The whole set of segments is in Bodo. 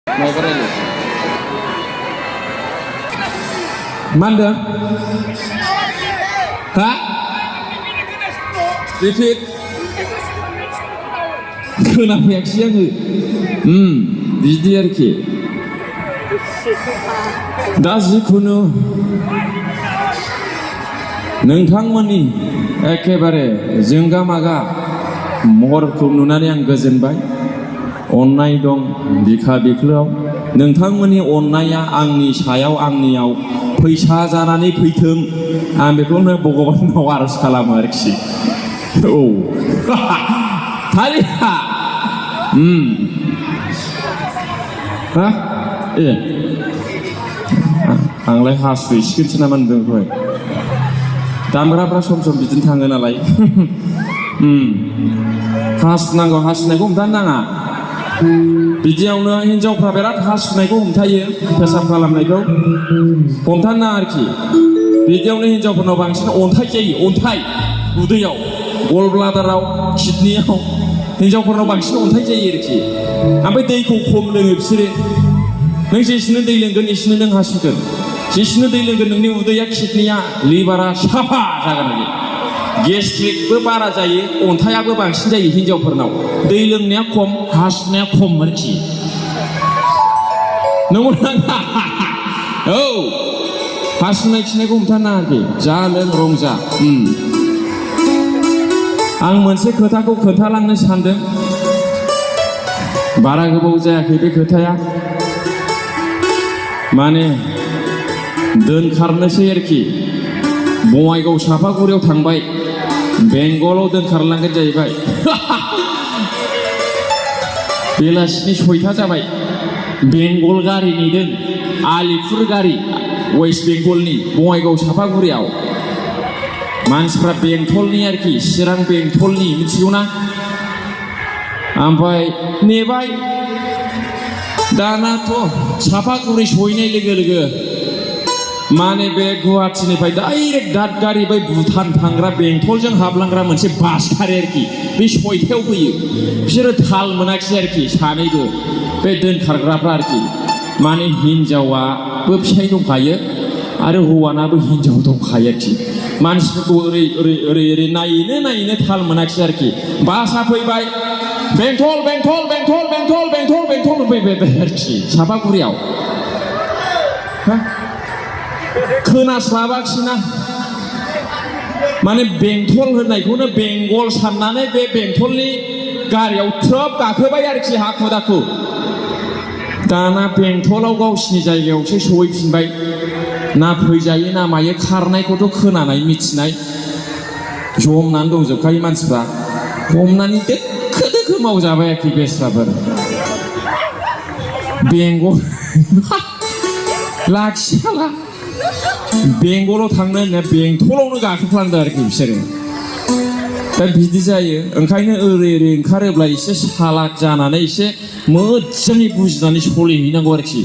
माबा रायलाय मा होनदों हा रिपिट खोनाफैयाखिसै आङो बिदि आरोखि दा जिखुनु नोंथांमोननि एखेबारे जोंगा मागा महरखौ नुनानै आं गोजोनबाय अननाय दं बिखा बिख्लोआव नोंथांमोननि अननाया आंनि सायाव आंनियाव फैसा जानानै फैथों आं बेखौनो भगबानाव आरज खालामो आरोखि औ थारिहा हा ए आंलाय हासुइसिगोनसो नामा होनदों दहाय दामग्राफ्रा सम सम बिदिनो थाङो नालाय हासुनांगौ हासुनायखौ हमथानो नाङा बिदियावनो हिनजावफ्रा बिराद हासुनायखौ हमथायो पेसाब खालामनायखौ हमथानो नाङा आरोखि बिदियावनो हिनजावफोरनाव बांसिन अन्थाइ जायो अन्थाइ उदैयाव गल ब्लादाराव किडनियाव हिनजावफोरनाव बांसिन अन्थाइ जायो आरोखि ओमफ्राय दैखौ खम लोङो बिसोरो नों जेसेनो दै लोंगोन एसेनो नों हासुगोन जेसेनो दै लोंगोन नोंनि उदैया किडनिया लिभारा साफा जागोन आरोखि गेस्ट्रिकबो बारा जायो अन्थाइयाबो बांसिन जायो हिनजावफोरनाव दै लोंनाया खम हासुनाया खम आरोखि नंगौना औ हासुनाय खिनायखौ हमथानो आरोखि जा लों रंजा आं मोनसे खोथाखौ खोन्थालांनो सानदों बारा गोबाव जायाखै बे खोथाया माने दोनखारनोसै आरोखि बङाइगाव सापागुरियाव थांबाय बेंगलाव दोनखारलांगोन जाहैबाय बेलासिनि 6टा जाबाय बेंगल गारि नेदों आलिपुर गारि वेस्ट बेंगलनि बङाइगाव सापागुरियाव मानसिफ्रा बेंटलनि आरोखि चिरां बेंटलनि मिथिगौ ना ओमफ्राय नेबाय दानाथ' सापागुरि सहैनाय लोगो लोगो माने बे गुवाहाटीनिफ्राय डाइरेक्ट दादगारि बै भुटान थांग्रा बेंटलजों हाबलांग्रा मोनसे बास खारो आरोखि बे 6टायाव फैयो बिसोरो थाल मोनाखिसै आरोखि सानैबो बे दोनखारग्राफ्रा आरोखि माने हिनजावाबो फिसाय दंखायो आरो हौवानाबो हिनजाव दंखायो आरोखि मानसिफोरखौ ओरै ओरै ओरै ओरै नायैनो थाल मोनाखिसै आरोखि बासआ फैबाय बेंटल बेंटल बेंटल बेंटल बेंटल बेंटल फैबाय आरोखि सापागुरियाव खोनास्लाबाखिसैना माने बेंटल होननायखौनो बेंगल साननानै बे बेंटलनि गारियाव थ्रोब गाखोबाय आरोखि हाखु दाखु दाना बेंटलाव गावसिनि जायगायावसो सहैफिनबाय ना फैजायो ना मायो खारनायखौथ' खोनानाय मिथिनाय जमनानै दंजोबखायो मानसिफ्रा हमनानै दोखो दोखो मावजाबाय आरोखि बेस्राफोर बेंगल लाखियाला बेंगलाव थांनो होननाया बेंटलावनो गाखोफ्लांदों आरोखि बिसोरो दा बिदि जायो ओंखायनो ओरै ओरै ओंखारोब्ला एसे सालाक जानानै एसे मोजाङै बुजिनानै सलिहैनांगौ आरोखि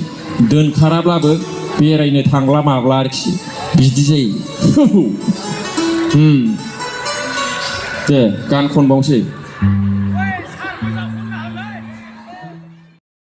दोनखाराब्लाबो बेरायनो थांब्ला माब्ला आरोखि बिदि जायो दे गान खनबावनोसै